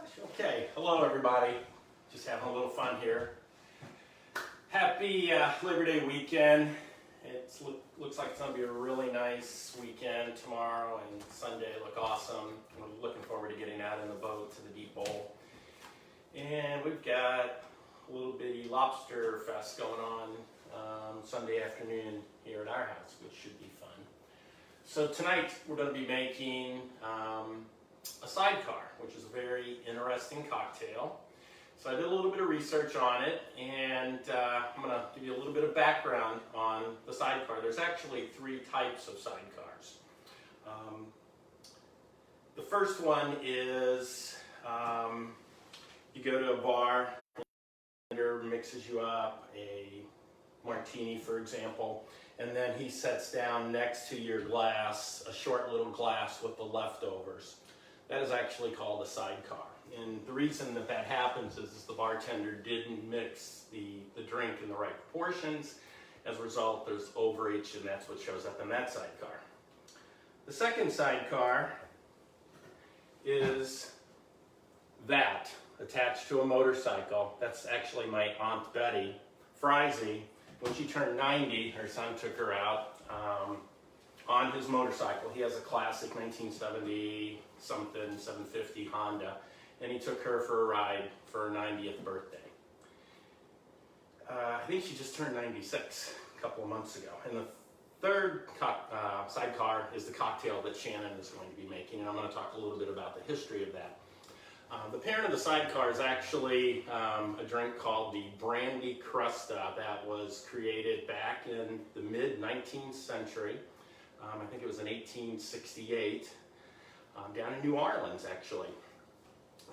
gosh. Okay, hello everybody. Just having a little fun here. Happy Labor Day weekend. It looks like it's going to be a really nice weekend. Tomorrow and Sunday look awesome. We're looking forward to getting out in the boat to the deep bowl. And we've got a little bitty lobster fest going on Sunday afternoon here at our house, which should be fun. So tonight we're going to be making a sidecar, which is a very interesting cocktail. So I did a little bit of research on it, and I'm going to give you a little bit of background on the sidecar. There's actually three types of sidecars. The first one is you go to a bar, the bartender mixes you up a martini, for example, and then he sets down next to your glass a short little glass with the leftovers. That is actually called a sidecar. And the reason that that happens is the bartender didn't mix the drink in the right proportions. As a result, there's overage, and that's what shows up in that sidecar. The second sidecar is that attached to a motorcycle. That's actually my Aunt Betty, Frizy. When she turned 90, her son took her out on his motorcycle. He has a classic 1970 something 750 Honda, and he took her for a ride for her 90th birthday. I think she just turned 96 a couple of months ago. And the third sidecar is the cocktail that Shannon is going to be making, and I'm going to talk a little bit about the history of that. The parent of the sidecar is actually a drink called the Brandy Crusta that was created back in the mid-19th century. I think it was in 1868, down in New Orleans, actually.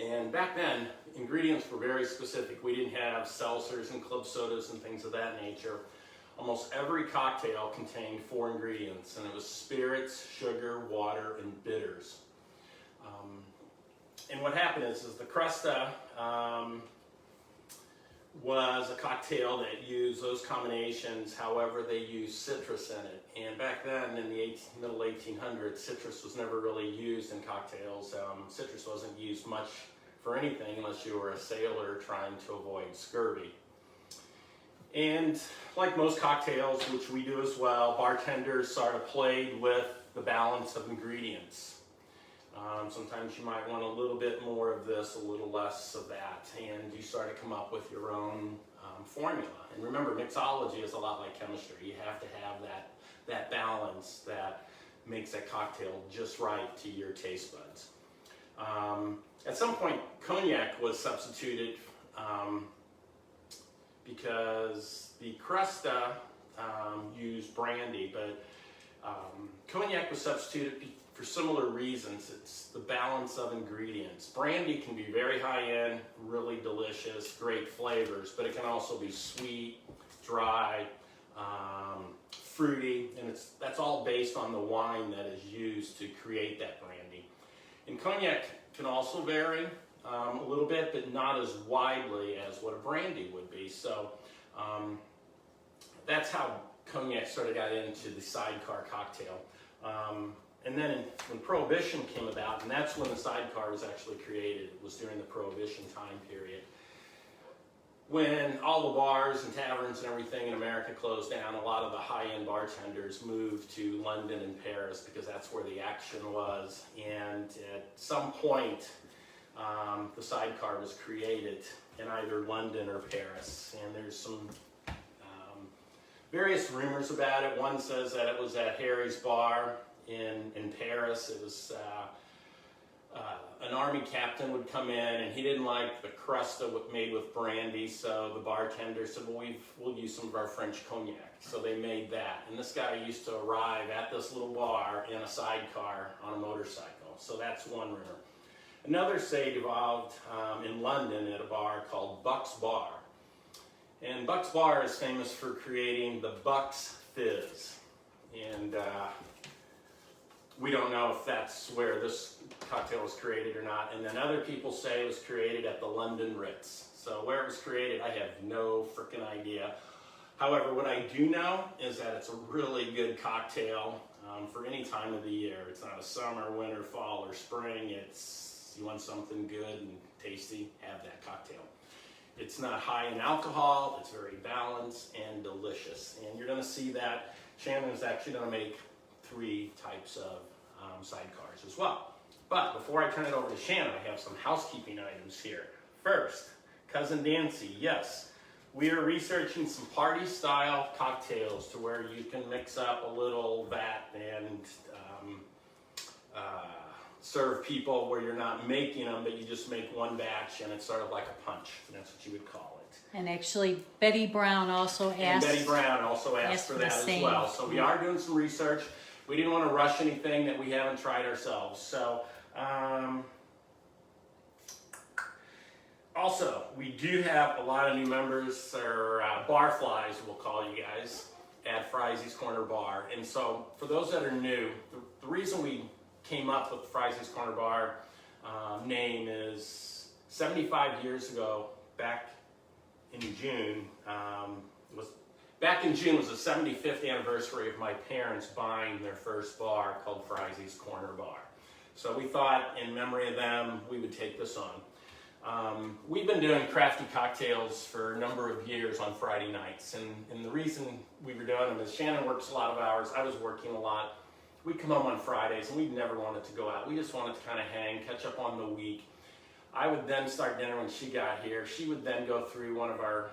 And back then, ingredients were very specific. We didn't have seltzers and club sodas and things of that nature. Almost every cocktail contained 4 ingredients, and it was spirits, sugar, water, and bitters. And what happened is the Crusta was a cocktail that used those combinations. However, they used citrus in it. And back then, in the middle 1800s, citrus was never really used in cocktails. Citrus wasn't used much for anything unless you were a sailor trying to avoid scurvy. And like most cocktails, which we do as well, bartenders sort of played with the balance of ingredients. Sometimes you might want a little bit more of this, a little less of that, and you start to come up with your own formula. And remember, mixology is a lot like chemistry. You have to have that balance that makes that cocktail just right to your taste buds. At some point, cognac was substituted because the Crusta used brandy, but cognac was substituted for similar reasons. It's the balance of ingredients. Brandy can be very high-end, really delicious, great flavors, but it can also be sweet, dry, fruity, and that's all based on the wine that is used to create that brandy. And cognac can also vary a little bit, but not as widely as what a brandy would be. So that's how cognac sort of got into the sidecar cocktail. And then when Prohibition came about, and that's when the sidecar was actually created, it was during the Prohibition time period. When all the bars and taverns and everything in America closed down, a lot of the high-end bartenders moved to London and Paris because that's where the action was. And at some point, the sidecar was created in either London or Paris. And there's some various rumors about it. One says that it was at Harry's bar in Paris. It was an army captain would come in, and he didn't like the Crusta made with brandy, so the bartender said, well, we'll use some of our French cognac. So they made that, and this guy used to arrive at this little bar in a sidecar on a motorcycle. So that's one rumor. Another say it evolved in London at a bar called Buck's Bar. And Buck's Bar is famous for creating the Buck's Fizz. And we don't know if that's where this cocktail was created or not. And then other people say it was created at the London Ritz. So where it was created, I have no freaking idea. However, what I do know is that it's a really good cocktail for any time of the year. It's not a summer, winter, fall, or spring. It's You want something good and tasty, have that cocktail. It's not high in alcohol, it's very balanced and delicious. And you're gonna see that Shannon is actually gonna make 3 types of sidecars as well. But before I turn it over to Shannon, I have some housekeeping items here. First, Cousin Nancy, yes, we are researching some party-style cocktails to where you can mix up a little vat and serve people where you're not making them, but you just make one batch and it's sort of like a punch. That's what you would call it. And actually, Betty Brown also asked. And Betty Brown also asked for that as well. So we are doing some research. We didn't want to rush anything that we haven't tried ourselves. So also, we do have a lot of new members, or barflies, we'll call you guys, at Fry's Corner Bar. And so for those that are new, the reason we came up with the Fry's Corner Bar name is 75 years ago, back in June, was the 75th anniversary of my parents buying their first bar called Fry's Corner Bar. So we thought, in memory of them, we would take this on. We've been doing crafty cocktails for a number of years on Friday nights, and the reason we were doing them is Shannon works a lot of hours, I was working a lot. We'd come home on Fridays, and we never wanted to go out. We just wanted to kind of hang, catch up on the week. I would then start dinner when she got here. She would then go through one of our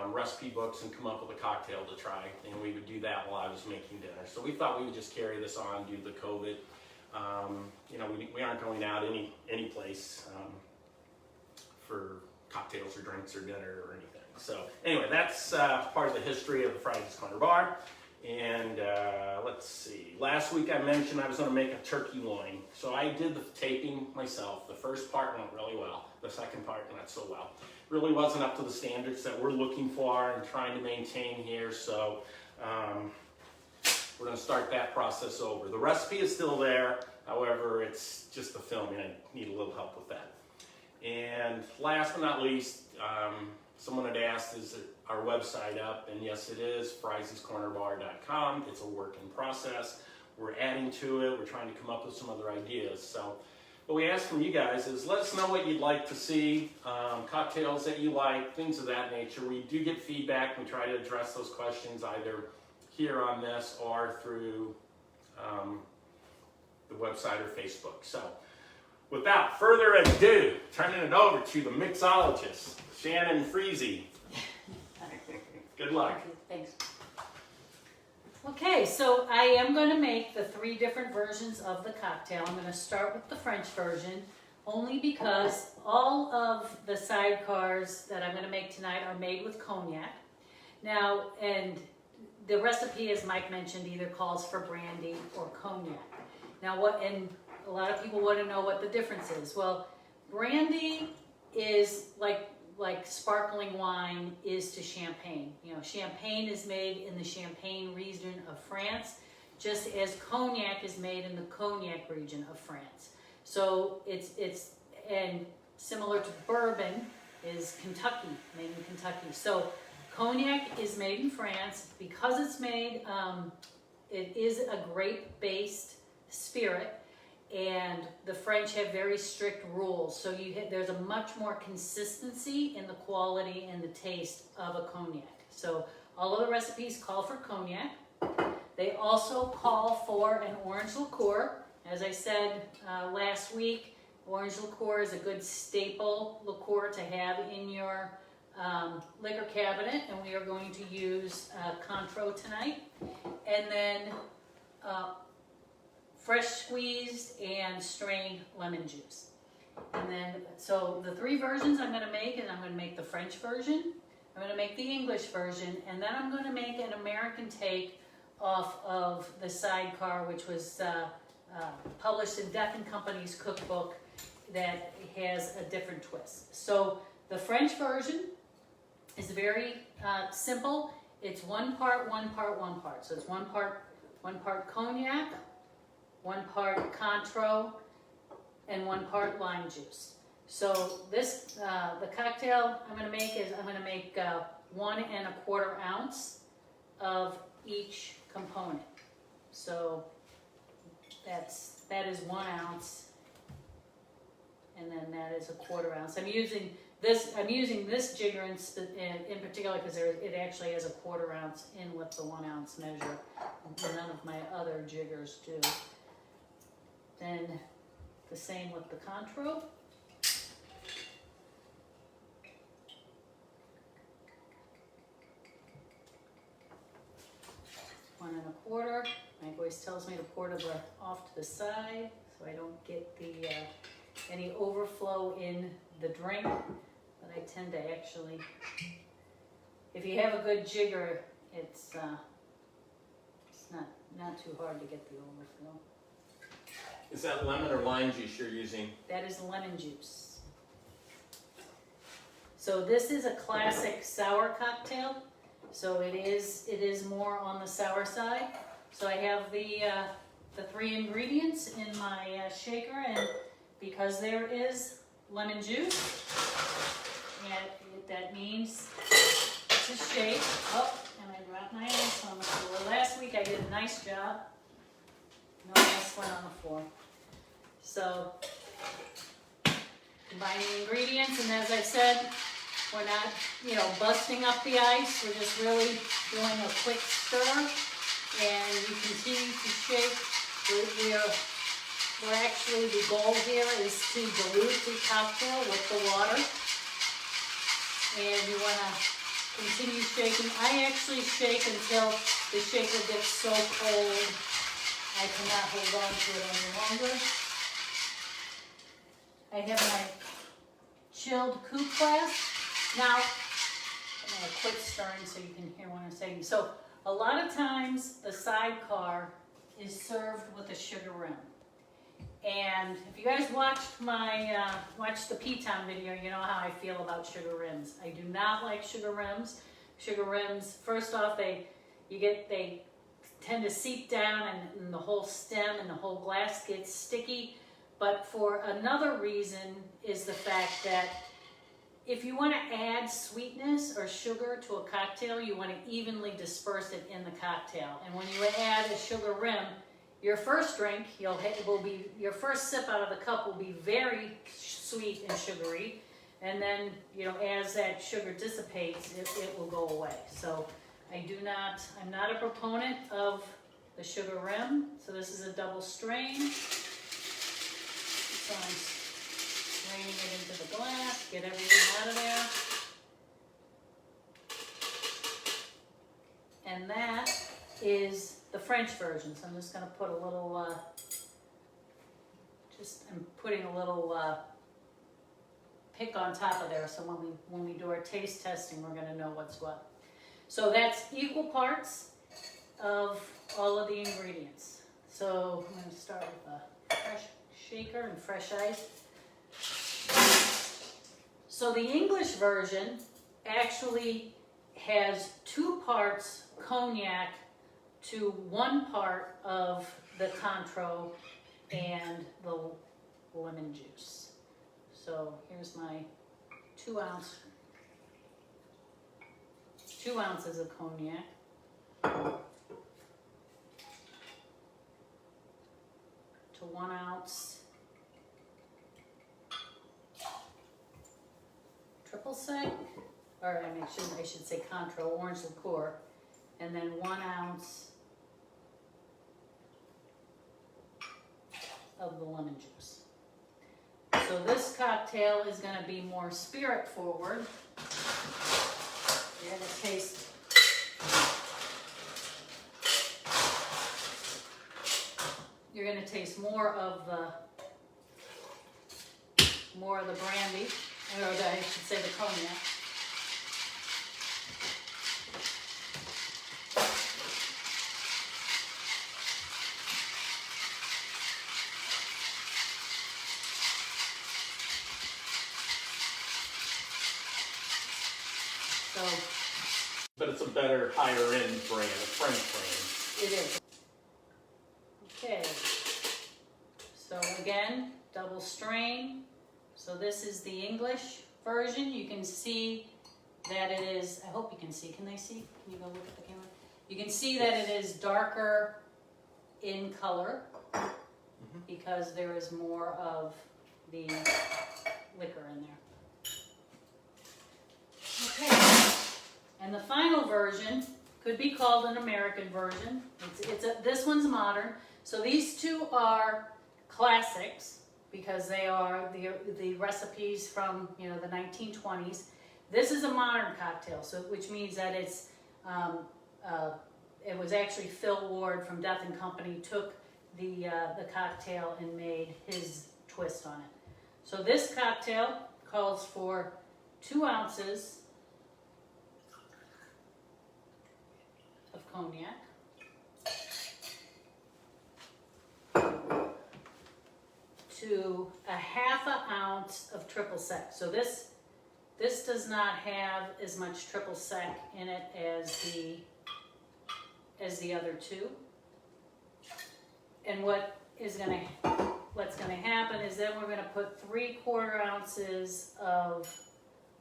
recipe books and come up with a cocktail to try, and we would do that while I was making dinner. So we thought we would just carry this on due to the COVID. You know, we aren't going out any place for cocktails or drinks or dinner or anything. So anyway, that's part of the history of the Fry's Corner Bar. And let's see, last week I mentioned I was going to make a turkey loin. So I did the taping myself. The first part went really well. The second part not so well. Really wasn't up to the standards that we're looking for and trying to maintain here. So we're going to start that process over. The recipe is still there. However, it's just the filming. I need a little help with that. And last but not least, someone had asked, is our website up? And yes, it is, fryscornerbar.com. It's a work in process. We're adding to it. We're trying to come up with some other ideas. So what we ask from you guys is let us know what you'd like to see, cocktails that you like, things of that nature. We do get feedback. We try to address those questions either here on this or through the website or Facebook. So without further ado, turning it over to the mixologist, Shannon Freezy. Good luck. Thanks. Okay, so I am going to make the 3 different versions of the cocktail. I'm going to start with the French version, only because all of the sidecars that I'm going to make tonight are made with cognac. Now, and the recipe, as Mike mentioned, either calls for brandy or cognac. Now, and a lot of people want to know what the difference is. Well, brandy is like sparkling wine is to champagne. You know, champagne is made in the Champagne region of France, just as cognac is made in the Cognac region of France. So it's and similar to bourbon is Kentucky, made in Kentucky. So cognac is made in France because it's made. It is a grape-based spirit. And the French have very strict rules, so there's a much more consistency in the quality and the taste of a cognac. So all of the recipes call for cognac. They also call for an orange liqueur. As I said last week, orange liqueur is a good staple liqueur to have in your liquor cabinet, and we are going to use Cointreau tonight. And then fresh squeezed and strained lemon juice. And then, so the 3 versions I'm going to make, and I'm going to make the French version, I'm going to make the English version, and then I'm going to make an American take off of the Sidecar, which was published in Death and Company's cookbook that has a different twist. So the French version is very simple. It's 1 part, 1 part, 1 part. So it's 1 part cognac, 1 part Cointreau, and 1 part lime juice. So this, the cocktail I'm going to make is I'm going to make 1 1/4 ounce of each component. So that is 1 ounce, and then that is a 1/4 ounce. I'm using this jigger in particular because it actually has a 1/4 ounce in with the 1 ounce measure. None of my other jiggers do. Then the same with the Contro. One and a 1/4. My voice tells me to pour off to the side so I don't get the any overflow in the drink. But I tend to actually, if you have a good jigger, it's not too hard to get the overflow. Is that lemon or lime juice you're using? That is lemon juice. So this is a classic sour cocktail. So it is more on the sour side. So I have the 3 ingredients in my shaker, and because there is lemon juice, and that means it's a shake. Oh, and I dropped my ice on the floor. Last week I did a nice job. No ice went on the floor. So combining ingredients, and as I said, we're not, busting up the ice. We're just really doing a quick stir, and you continue to shake. We're actually, the goal here is to dilute the cocktail with the water, and you want to continue shaking. I actually shake until the shaker gets so cold I cannot hold on to it any longer. I have my chilled coupe flask. Now, I'm going to quit stirring so you can hear what I'm saying. So, a lot of times the Sidecar is served with a sugar rim. And if you guys watched watched the P-Town video, you know how I feel about sugar rims. I do not like sugar rims. Sugar rims, first off, they tend to seep down, and the whole stem and the whole glass gets sticky. But for another reason is the fact that if you want to add sweetness or sugar to a cocktail, you want to evenly disperse it in the cocktail. And when you add a sugar rim, your first drink, your first sip out of the cup will be very sweet and sugary. And then, as that sugar dissipates, it will go away. So I'm not a proponent of the sugar rim. So this is a double strain. So I'm straining it into the glass, get everything out of there. And that is the French version. So I'm just going to put a little, I'm putting a little pick on top of there. So when we do our taste testing, we're going to know what's what. So that's equal parts of all of the ingredients. So I'm going to start with a fresh shaker and fresh ice. So the English version actually has 2 parts cognac to 1 part of the Contro and the lemon juice. So here's my 2 ounces of cognac. To 1 ounce triple sec, or I should say Contro orange liqueur, and then 1 ounce of the lemon juice. So this cocktail is going to be more spirit forward. You're going to taste more of the brandy, or I should say the cognac. But it's a better, higher end brand, a French brand. It is. Okay. So again, double strain. So this is the English version. You can see that it is, I hope you can see. Can they see? Can you go look at the camera? You can see that it is darker in color because there is more of the liquor in there. Okay, and the final version could be called an American version. This one's modern. So these two are classics because they are the recipes from the 1920s. This is a modern cocktail, so which means that it's it was actually Phil Ward from Death and Company took the cocktail and made his twist on it. So this cocktail calls for 2 ounces of cognac, to a 1/2 ounce of triple sec. So this does not have as much triple sec in it as the other two. And what's gonna happen is then we're gonna put 3/4 ounces of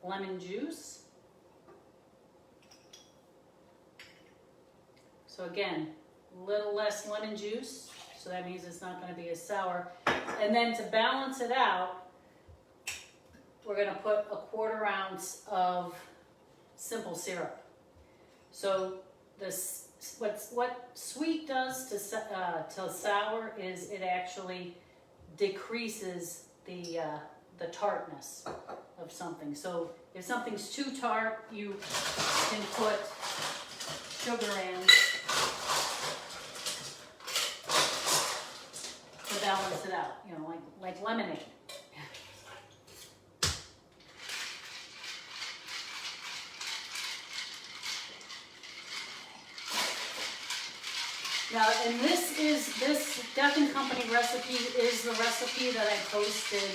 lemon juice. So again, a little less lemon juice, so that means it's not gonna be as sour. And then to balance it out, we're gonna put a 1/4 ounce of simple syrup. So what sweet does to sour is it actually decreases the tartness of something. So if something's too tart, you can put sugar in to balance it out, like lemonade. Now, and this Death and Company recipe is the recipe that I posted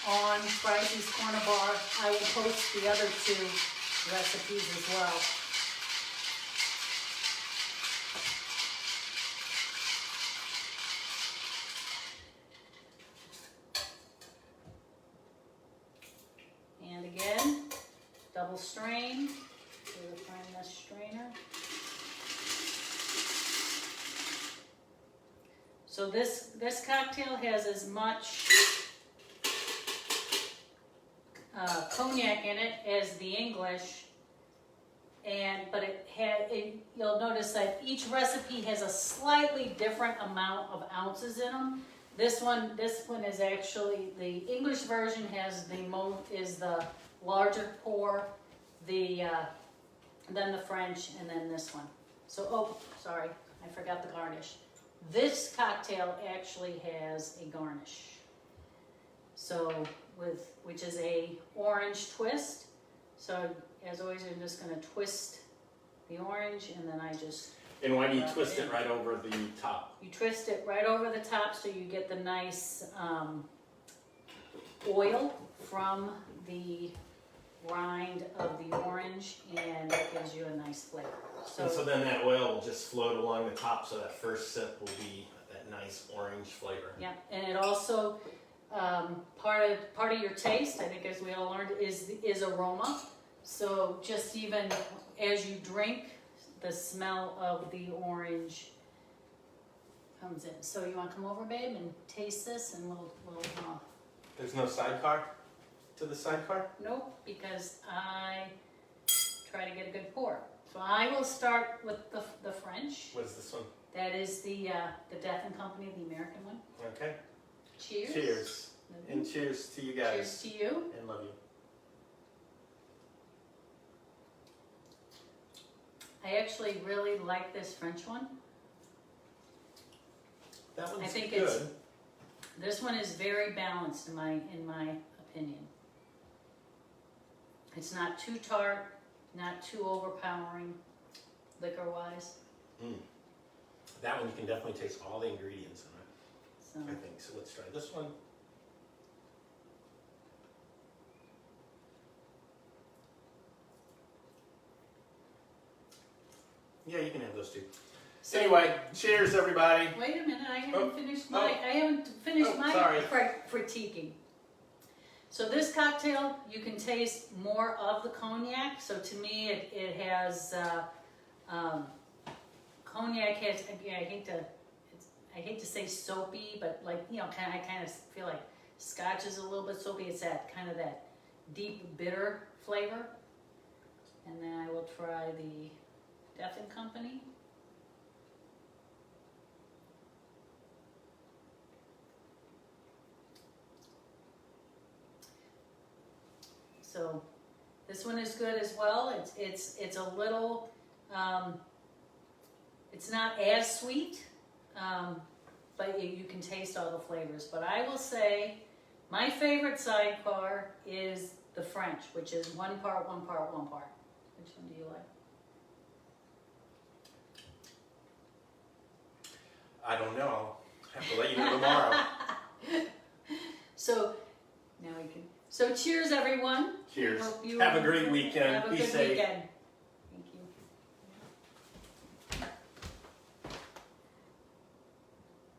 on Friday's Corner Bar. I will post the other 2 recipes as well. And again, double strain. We'll find this strainer. So this cocktail has as much cognac in it as the English, but you'll notice that each recipe has a slightly different amount of ounces in them. This one is actually the English version is the larger pour, then the French, and then this one. So sorry, I forgot the garnish. This cocktail actually has a garnish. So which is a orange twist. So as always, I'm just going to twist the orange, and then I just. And why do you twist it right over the top? You twist it right over the top so you get the nice oil from the rind of the orange, and it gives you a nice flavor. So then that oil will just float along the top, so that first sip will be that nice orange flavor. Yeah, and it also part of your taste, I think, as we all learned, is aroma. So just even as you drink, the smell of the orange comes in. So you want to come over, babe, and taste this, and we'll There's no sidecar to the sidecar? Nope, because I try to get a good pour. So I will start with the French. What is this one? That is the Death and Company, the American one. Okay. Cheers. Cheers. And cheers to you guys. Cheers to you. And love you. I actually really like this French one. That one's I think good. This one is very balanced in my opinion. It's not too tart, not too overpowering, liquor-wise. That one you can definitely taste all the ingredients in it. So I think so. Let's try this one. Yeah, you can have those 2. So, anyway, cheers, everybody. Wait a minute, I haven't finished my sorry. critiquing. So this cocktail, you can taste more of the cognac. So to me, it has cognac has. I hate to say soapy, but I kind of feel like Scotch is a little bit soapy. It's that kind of that deep bitter flavor. And then I will try the Death and Company. So this one is good as well. It's a little, it's not as sweet, but you can taste all the flavors. But I will say my favorite Sidecar is the French, which is 1 part, 1 part, 1 part. Which one do you like? I don't know. I have to let you know tomorrow. So now we can. So cheers, everyone. Cheers. Hope you Have a great weekend. Have a Be good safe. weekend.